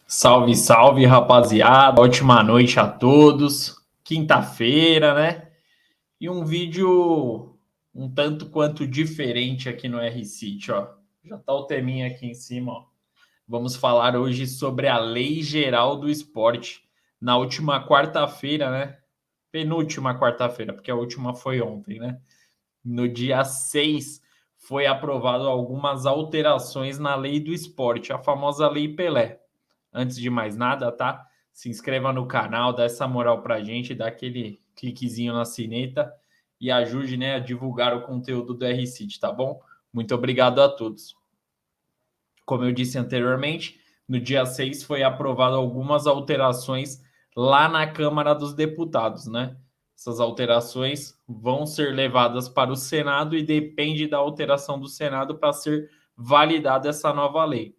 Salve, salve, rapaziada. Ótima noite a todos. Quinta-feira, né? E um vídeo um tanto quanto diferente aqui no R-City, ó. Já tá o teminha aqui em cima, ó. Vamos falar hoje sobre a Lei Geral do Esporte. Na última quarta-feira, né? Penúltima quarta-feira, porque a última foi ontem, né? No dia 6 foi aprovado algumas alterações na Lei do Esporte, a famosa Lei Pelé. Antes de mais nada, tá? Se inscreva no canal, dá essa moral pra gente, dá aquele cliquezinho na sineta e ajude, né, a divulgar o conteúdo do R-City, tá bom? Muito obrigado a todos. Como eu disse anteriormente, no dia 6 foi aprovado algumas alterações lá na Câmara dos Deputados, né? Essas alterações vão ser levadas para o Senado e depende da alteração do Senado para ser validada essa nova lei.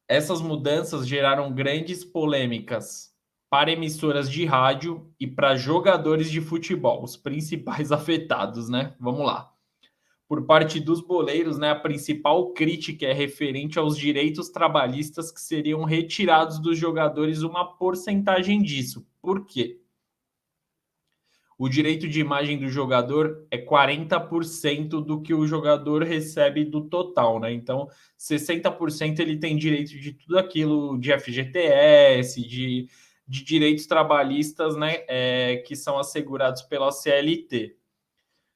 Essas mudanças geraram grandes polêmicas para emissoras de rádio e para jogadores de futebol, os principais afetados, né? Vamos lá. Por parte dos boleiros, né, a principal crítica é referente aos direitos trabalhistas que seriam retirados dos jogadores uma porcentagem disso. Por quê? O direito de imagem do jogador é 40% do que o jogador recebe do total, né? Então, 60% ele tem direito de tudo aquilo de FGTS, de direitos trabalhistas, né? Que são assegurados pela CLT.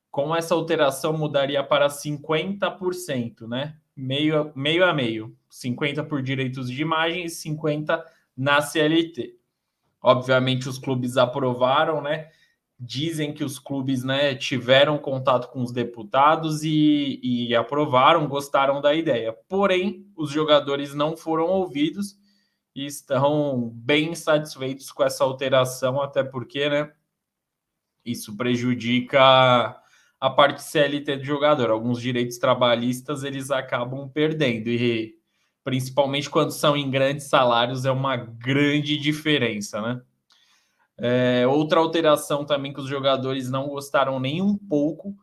Com essa alteração, mudaria para 50%, né? Meio a meio. 50% por direitos de imagem e 50% na CLT. Obviamente, os clubes aprovaram, né? Dizem que os clubes, né, tiveram contato com os deputados e aprovaram, gostaram da ideia. Porém, os jogadores não foram ouvidos e estão bem insatisfeitos com essa alteração, até porque, né, isso prejudica a parte CLT do jogador. Alguns direitos trabalhistas eles acabam perdendo e principalmente quando são em grandes salários é uma grande diferença, né? Outra alteração também que os jogadores não gostaram nem um pouco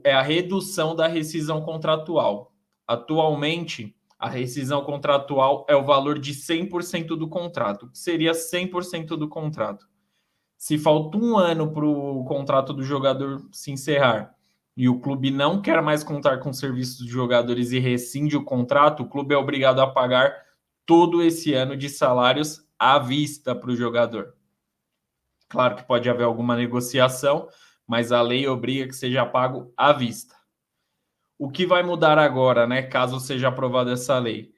é a redução da rescisão contratual. Atualmente, a rescisão contratual é o valor de 100% do contrato, que seria 100% do contrato. Se falta um ano para o contrato do jogador se encerrar e o clube não quer mais contar com serviços de jogadores e rescinde o contrato, o clube é obrigado a pagar todo esse ano de salários à vista para o jogador. Claro que pode haver alguma negociação, mas a lei obriga que seja pago à vista. O que vai mudar agora, né, caso seja aprovada essa lei?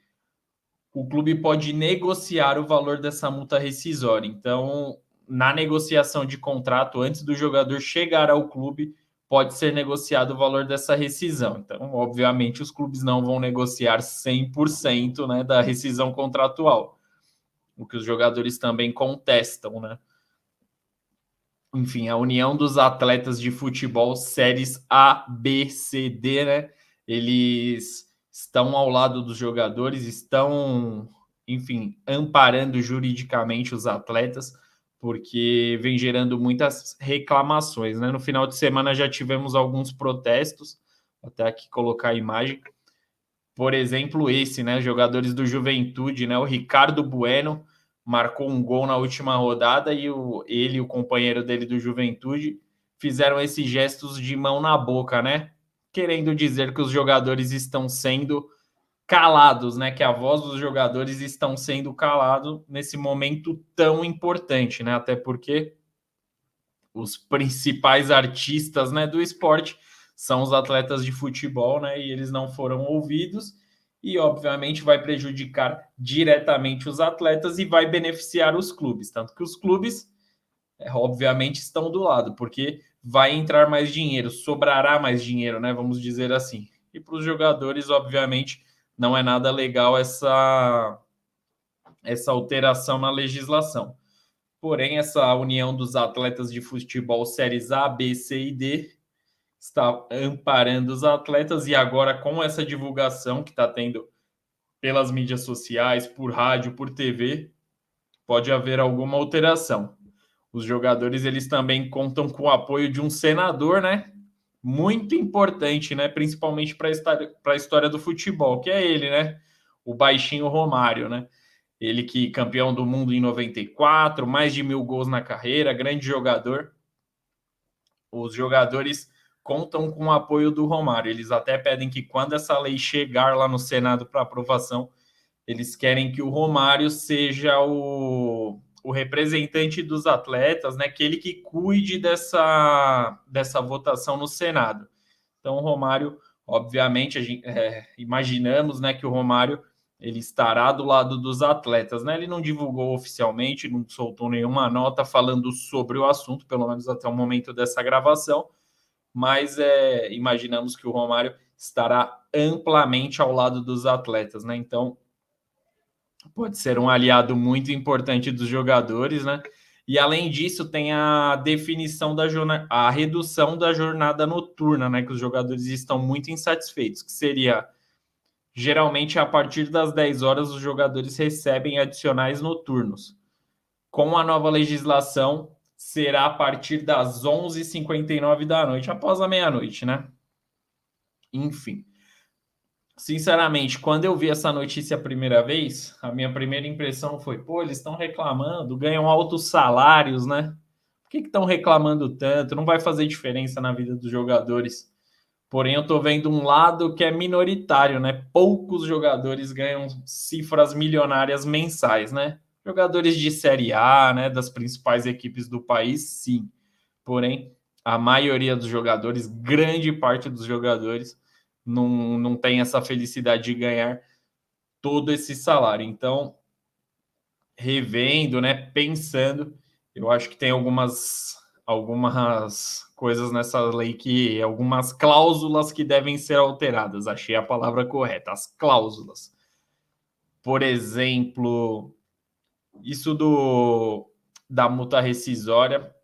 O clube pode negociar o valor dessa multa rescisória. Então, na negociação de contrato, antes do jogador chegar ao clube, pode ser negociado o valor dessa rescisão. Então, obviamente, os clubes não vão negociar 100%, né, da rescisão contratual, o que os jogadores também contestam, né? Enfim, a União dos Atletas de Futebol, séries A, B, C, D, né? Eles estão ao lado dos jogadores, estão, enfim, amparando juridicamente os atletas, porque vem gerando muitas reclamações, né? No final de semana já tivemos alguns protestos, vou até aqui colocar a imagem. Por exemplo, esse, né? Jogadores do Juventude, né? O Ricardo Bueno marcou um gol na última rodada e ele e o companheiro dele do Juventude fizeram esses gestos de mão na boca, né? Querendo dizer que os jogadores estão sendo calados, né? Que a voz dos jogadores estão sendo calados nesse momento tão importante, né? Até porque os principais artistas, né, do esporte são os atletas de futebol, né? E eles não foram ouvidos e, obviamente, vai prejudicar diretamente os atletas e vai beneficiar os clubes. Tanto que os clubes, obviamente, estão do lado, porque vai entrar mais dinheiro, sobrará mais dinheiro, né? Vamos dizer assim. E para os jogadores, obviamente, não é nada legal essa alteração na legislação. Porém, essa união dos atletas de futebol séries A, B, C e D está amparando os atletas e agora com essa divulgação que está tendo pelas mídias sociais, por rádio, por TV, pode haver alguma alteração. Os jogadores eles também contam com o apoio de um senador, né? Muito importante, né? Principalmente para a história do futebol, que é ele, né? O baixinho Romário, né? Ele que campeão do mundo em 94, mais de 1.000 gols na carreira, grande jogador. Os jogadores contam com o apoio do Romário. Eles até pedem que quando essa lei chegar lá no Senado para aprovação, eles querem que o Romário seja o representante dos atletas, né? Que ele que cuide dessa votação no Senado. Então, o Romário, obviamente, imaginamos, né, que o Romário ele estará do lado dos atletas, né? Ele não divulgou oficialmente, não soltou nenhuma nota falando sobre o assunto, pelo menos até o momento dessa gravação, mas imaginamos que o Romário estará amplamente ao lado dos atletas, né? Então, pode ser um aliado muito importante dos jogadores, né? E além disso, tem a definição a redução da jornada noturna, né? Que os jogadores estão muito insatisfeitos, que seria geralmente a partir das 10 horas os jogadores recebem adicionais noturnos. Com a nova legislação, será a partir das 11h59 da noite, após a meia-noite, né? Enfim. Sinceramente, quando eu vi essa notícia a primeira vez, a minha primeira impressão foi: pô, eles estão reclamando, ganham altos salários, né? Por que estão reclamando tanto? Não vai fazer diferença na vida dos jogadores. Porém, eu tô vendo um lado que é minoritário, né? Poucos jogadores ganham cifras milionárias mensais, né? Jogadores de Série A, né? Das principais equipes do país, sim. Porém, a maioria dos jogadores, grande parte dos jogadores, não tem essa felicidade de ganhar todo esse salário. Então, revendo, né? Pensando, eu acho que tem algumas coisas nessa lei algumas cláusulas que devem ser alteradas. Achei a palavra correta, as cláusulas. Por exemplo, isso da multa rescisória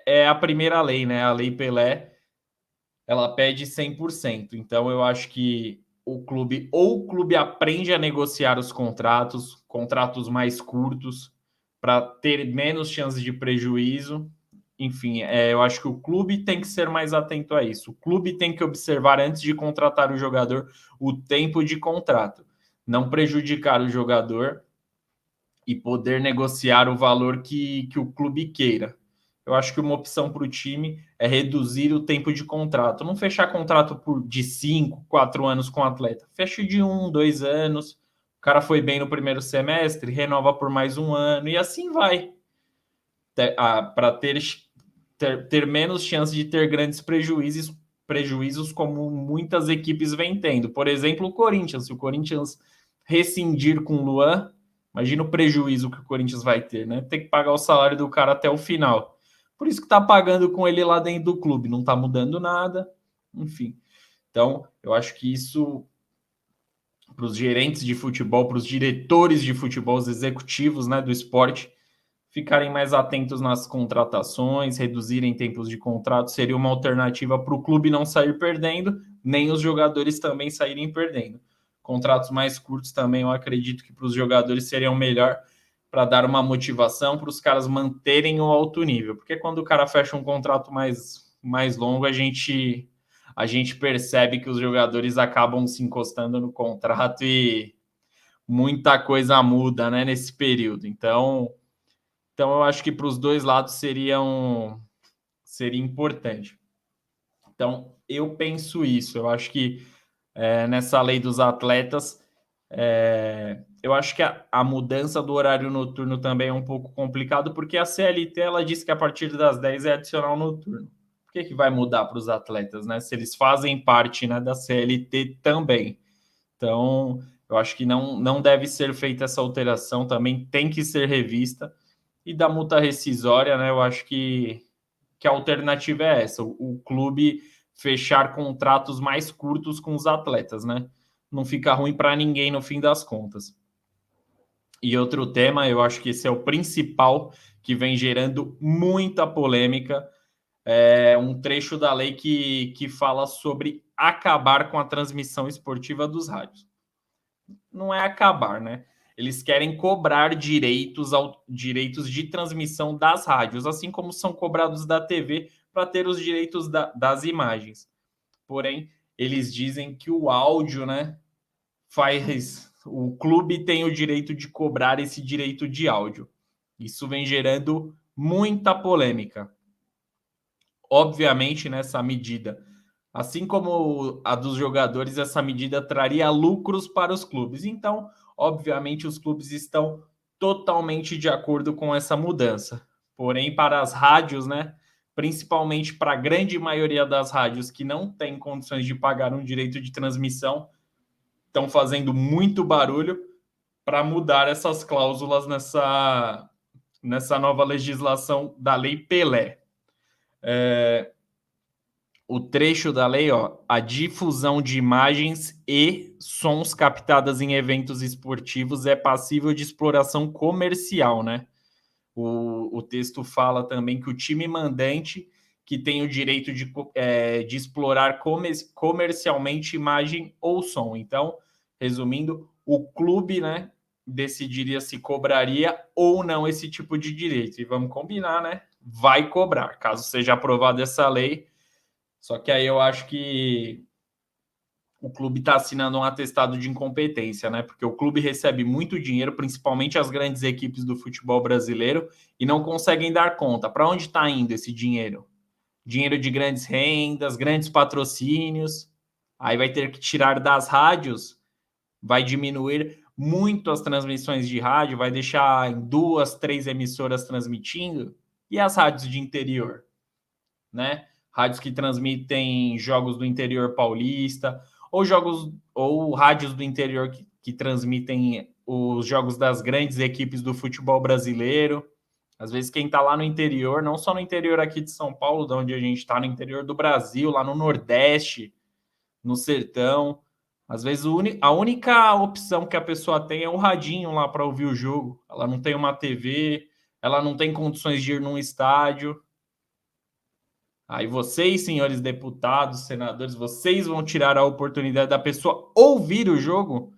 é a primeira lei, né? A Lei Pelé, ela pede 100%. Então, eu acho que o clube aprende a negociar os contratos mais curtos, para ter menos chances de prejuízo. Enfim, eu acho que o clube tem que ser mais atento a isso. O clube tem que observar antes de contratar o jogador o tempo de contrato, não prejudicar o jogador e poder negociar o valor que o clube queira. Eu acho que uma opção para o time é reduzir o tempo de contrato. Não fechar contrato de 5, 4 anos com o atleta. Fecha de 1, 2 anos. O cara foi bem no primeiro semestre, renova por mais um ano e assim vai. Para ter menos chance de ter grandes prejuízos como muitas equipes vêm tendo. Por exemplo, o Corinthians. Se o Corinthians rescindir com o Luan, imagina o prejuízo que o Corinthians vai ter, né? Ter que pagar o salário do cara até o final. Por isso que tá pagando com ele lá dentro do clube, não tá mudando nada, enfim. Então, eu acho que isso para os gerentes de futebol, para os diretores de futebol, os executivos, né, do esporte, ficarem mais atentos nas contratações, reduzirem tempos de contrato, seria uma alternativa para o clube não sair perdendo, nem os jogadores também saírem perdendo. Contratos mais curtos também, eu acredito que para os jogadores seriam melhor, para dar uma motivação para os caras manterem o alto nível. Porque quando o cara fecha um contrato mais longo, a gente percebe que os jogadores acabam se encostando no contrato e muita coisa muda, né, nesse período. Então, eu acho que para os dois lados seria importante. Então, eu penso isso. Eu acho que nessa lei dos atletas, eu acho que a mudança do horário noturno também é um pouco complicado, porque a CLT ela diz que a partir das 10 é adicional noturno. Por que vai mudar para os atletas, né? Se eles fazem parte, né, da CLT também. Então, eu acho que não deve ser feita essa alteração, também tem que ser revista. E da multa rescisória, né? Eu acho que a alternativa é essa: o clube fechar contratos mais curtos com os atletas, né? Não fica ruim para ninguém no fim das contas. E outro tema, eu acho que esse é o principal, que vem gerando muita polêmica, é um trecho da lei que fala sobre acabar com a transmissão esportiva dos rádios. Não é acabar, né? eles querem cobrar direitos de transmissão das rádios, assim como são cobrados da TV para ter os direitos das imagens. Porém, eles dizem que o áudio, né, o clube tem o direito de cobrar esse direito de áudio. Isso vem gerando muita polêmica. Obviamente, nessa medida, assim como a dos jogadores, essa medida traria lucros para os clubes. Então, obviamente, os clubes estão totalmente de acordo com essa mudança. Porém, para as rádios, né, principalmente para a grande maioria das rádios que não tem condições de pagar um direito de transmissão, estão fazendo muito barulho para mudar essas cláusulas nessa nova legislação da Lei Pelé. O trecho da lei, ó, a difusão de imagens e sons captadas em eventos esportivos é passível de exploração comercial, né? O texto fala também que o time mandante que tem o direito de explorar comercialmente imagem ou som. Então, resumindo, o clube, né, decidiria se cobraria ou não esse tipo de direito. E vamos combinar, né? Vai cobrar, caso seja aprovada essa lei. Só que aí eu acho que o clube está assinando um atestado de incompetência, né? Porque o clube recebe muito dinheiro, principalmente as grandes equipes do futebol brasileiro, e não conseguem dar conta. Para onde está indo esse dinheiro? Dinheiro de grandes rendas, grandes patrocínios. Aí vai ter que tirar das rádios, vai diminuir muito as transmissões de rádio, vai deixar em 2, 3 emissoras transmitindo. E as rádios de interior, né? Rádios que transmitem jogos do interior paulista, ou rádios do interior que transmitem os jogos das grandes equipes do futebol brasileiro. Às vezes quem está lá no interior, não só no interior aqui de São Paulo, de onde a gente está, no interior do Brasil, lá no Nordeste, no Sertão, às vezes a única opção que a pessoa tem é o radinho lá para ouvir o jogo. Ela não tem uma TV, ela não tem condições de ir num estádio. Aí vocês, senhores deputados, senadores, vocês vão tirar a oportunidade da pessoa ouvir o jogo,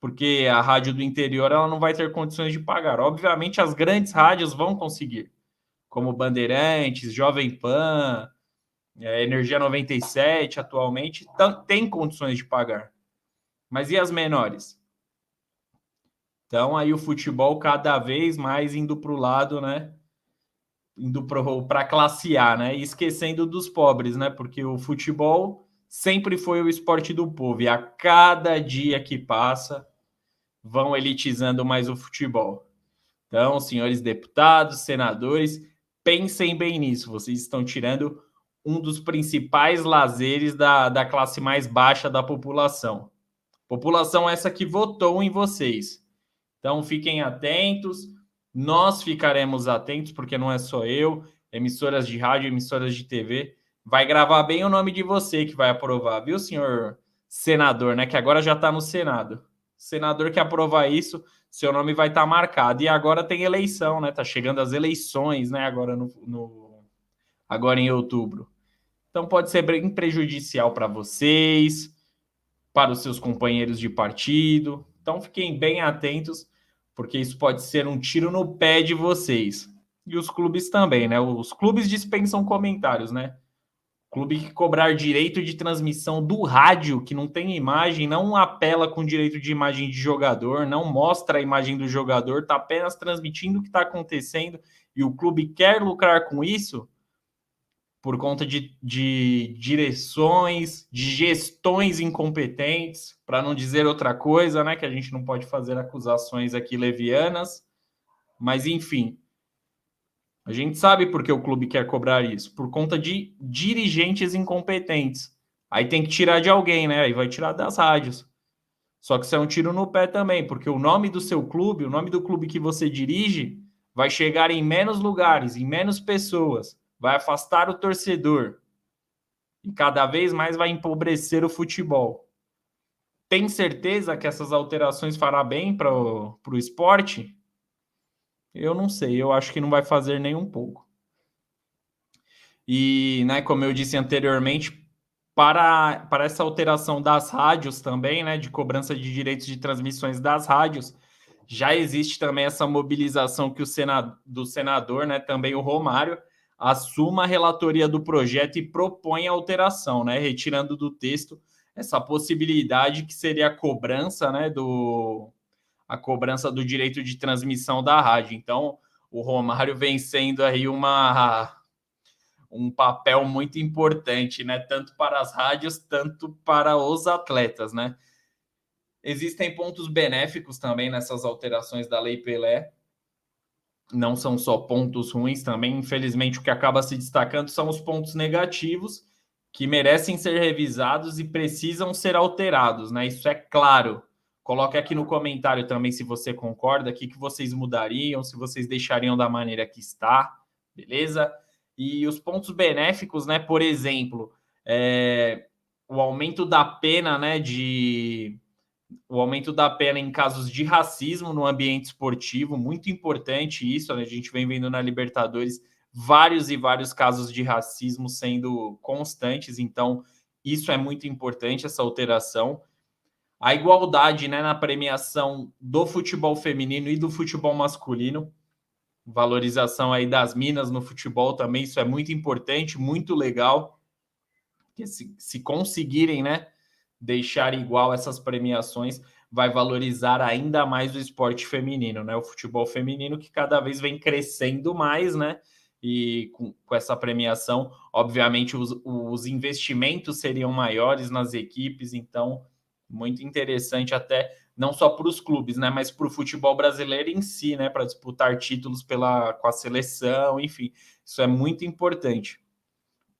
porque a rádio do interior ela não vai ter condições de pagar. Obviamente, as grandes rádios vão conseguir, como Bandeirantes, Jovem Pan, Energia 97, atualmente, tem condições de pagar. Mas e as menores? Então, aí o futebol cada vez mais indo para o lado, né? Indo para a classe A, né? E esquecendo dos pobres, né? Porque o futebol sempre foi o esporte do povo. E a cada dia que passa, vão elitizando mais o futebol. Então, senhores deputados, senadores, pensem bem nisso. Vocês estão tirando um dos principais lazeres da classe mais baixa da população. População essa que votou em vocês. Então, fiquem atentos. Nós ficaremos atentos, porque não é só eu, emissoras de rádio, emissoras de TV. Vai gravar bem o nome de você que vai aprovar, viu, senhor senador, né? Que agora já está no Senado. Senador que aprovar isso, seu nome vai estar marcado. E agora tem eleição, né? Tá chegando as eleições, né? Agora em outubro. Então pode ser bem prejudicial para vocês, para os seus companheiros de partido. Então fiquem bem atentos, porque isso pode ser um tiro no pé de vocês. E os clubes também, né? Os clubes dispensam comentários, né? Clube que cobrar direito de transmissão do rádio, que não tem imagem, não apela com direito de imagem de jogador, não mostra a imagem do jogador, está apenas transmitindo o que está acontecendo e o clube quer lucrar com isso por conta de direções, de gestões incompetentes, para não dizer outra coisa, né? Que a gente não pode fazer acusações aqui levianas, mas enfim. A gente sabe por que o clube quer cobrar isso, por conta de dirigentes incompetentes. Aí tem que tirar de alguém, né? Aí vai tirar das rádios. Só que isso é um tiro no pé também, porque o nome do seu clube, o nome do clube que você dirige, vai chegar em menos lugares, em menos pessoas, vai afastar o torcedor e cada vez mais vai empobrecer o futebol. Tem certeza que essas alterações fará bem para o esporte? Eu não sei, eu acho que não vai fazer nem um pouco. E, né, como eu disse anteriormente, para essa alteração das rádios também, né, de cobrança de direitos de transmissões das rádios, Já existe também essa mobilização que do senador, né, também o Romário, assuma a relatoria do projeto e propõe a alteração, né, retirando do texto essa possibilidade que seria a cobrança, né, a cobrança do direito de transmissão da rádio. Então, o Romário vem sendo aí um papel muito importante, né, tanto para as rádios, tanto para os atletas, né? Existem pontos benéficos também nessas alterações da Lei Pelé, não são só pontos ruins também. Infelizmente, o que acaba se destacando são os pontos negativos que merecem ser revisados e precisam ser alterados, né? Isso é claro. Coloque aqui no comentário também se você concorda, o que vocês mudariam, se vocês deixariam da maneira que está, beleza? E os pontos benéficos, né? Por exemplo, o aumento da pena, né? O aumento da pena em casos de racismo no ambiente esportivo, muito importante isso, né? A gente vem vendo na Libertadores vários e vários casos de racismo sendo constantes, então isso é muito importante, essa alteração. A igualdade, né, na premiação do futebol feminino e do futebol masculino, valorização aí das minas no futebol também, isso é muito importante, muito legal, porque se conseguirem, né, deixar igual essas premiações, vai valorizar ainda mais o esporte feminino, né? O futebol feminino que cada vez vem crescendo mais, né? E com essa premiação, obviamente, os investimentos seriam maiores nas equipes, então, muito interessante até, não só para os clubes, né? Mas para o futebol brasileiro em si, né? Para disputar títulos com a seleção, enfim, isso é muito importante.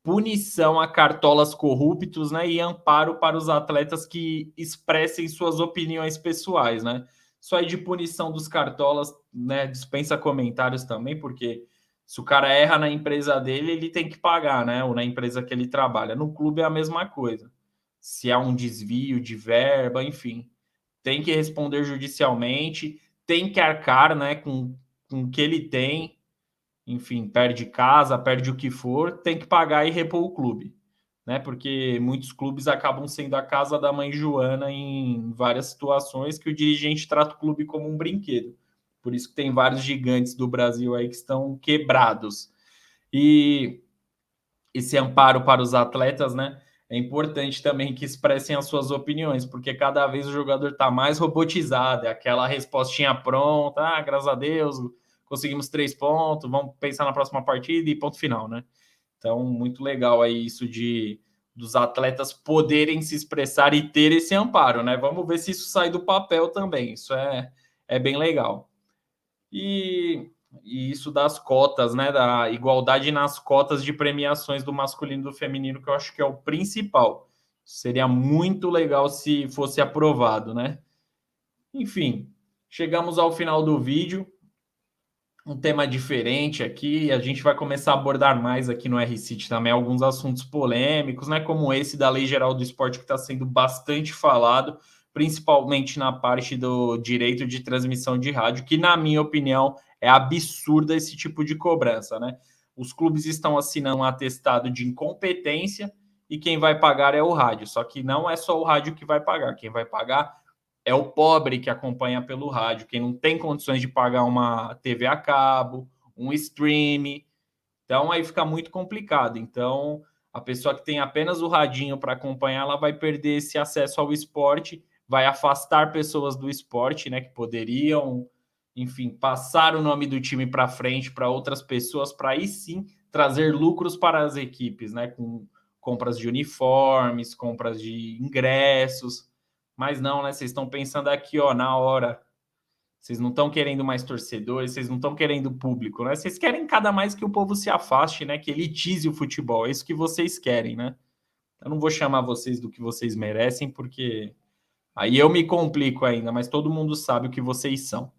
Punição a cartolas corruptos, né, e amparo para os atletas que expressem suas opiniões pessoais, né? Isso aí de punição dos cartolas, né, dispensa comentários também, porque se o cara erra na empresa dele, ele tem que pagar, né, ou na empresa que ele trabalha. No clube é a mesma coisa. Se há um desvio de verba, enfim, tem que responder judicialmente, tem que arcar, né, com o que ele tem, enfim, perde casa, perde o que for, tem que pagar e repor o clube, né? Porque muitos clubes acabam sendo a casa da mãe Joana em várias situações que o dirigente trata o clube como um brinquedo. Por isso que tem vários gigantes do Brasil aí que estão quebrados. E esse amparo para os atletas, né? É importante também que expressem as suas opiniões, porque cada vez o jogador está mais robotizado, é aquela respostinha pronta, graças a Deus, conseguimos 3 pontos, vamos pensar na próxima partida e ponto final, né? Então, muito legal aí isso dos atletas poderem se expressar e ter esse amparo, né? Vamos ver se isso sai do papel também, isso é bem legal. E isso das cotas, né? Da igualdade nas cotas de premiações do masculino e do feminino, que eu acho que é o principal. Seria muito legal se fosse aprovado, né? Enfim, chegamos ao final do vídeo. Um tema diferente aqui. A gente vai começar a abordar mais aqui no R-City também alguns assuntos polêmicos, né? Como esse da Lei Geral do Esporte, que está sendo bastante falado, principalmente na parte do direito de transmissão de rádio, que, na minha opinião, é absurda esse tipo de cobrança, né? Os clubes estão assinando um atestado de incompetência e quem vai pagar é o rádio. Só que não é só o rádio que vai pagar, quem vai pagar é o pobre que acompanha pelo rádio, quem não tem condições de pagar uma TV a cabo, um stream. Então aí fica muito complicado. Então a pessoa que tem apenas o radinho para acompanhar, ela vai perder esse acesso ao esporte, vai afastar pessoas do esporte, né, que poderiam, enfim, passar o nome do time para frente para outras pessoas, para aí sim trazer lucros para as equipes, né, com compras de uniformes, compras de ingressos. Mas não, né? Vocês estão pensando aqui, ó, na hora. Vocês não estão querendo mais torcedores, vocês não estão querendo público, né? Vocês querem cada mais que o povo se afaste, né? Que elitize o futebol. É isso que vocês querem, né? Eu não vou chamar vocês do que vocês merecem, porque aí eu me complico ainda, mas todo mundo sabe o que vocês são.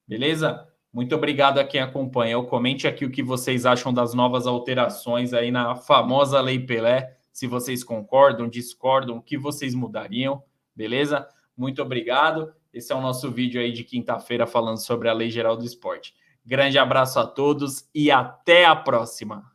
Beleza? Muito obrigado a quem acompanhou. Comente aqui o que vocês acham das novas alterações aí na famosa Lei Pelé. Se vocês concordam, discordam, o que vocês mudariam. Beleza? Muito obrigado. Esse é o nosso vídeo aí de quinta-feira falando sobre a Lei Geral do Esporte. Grande abraço a todos e até a próxima.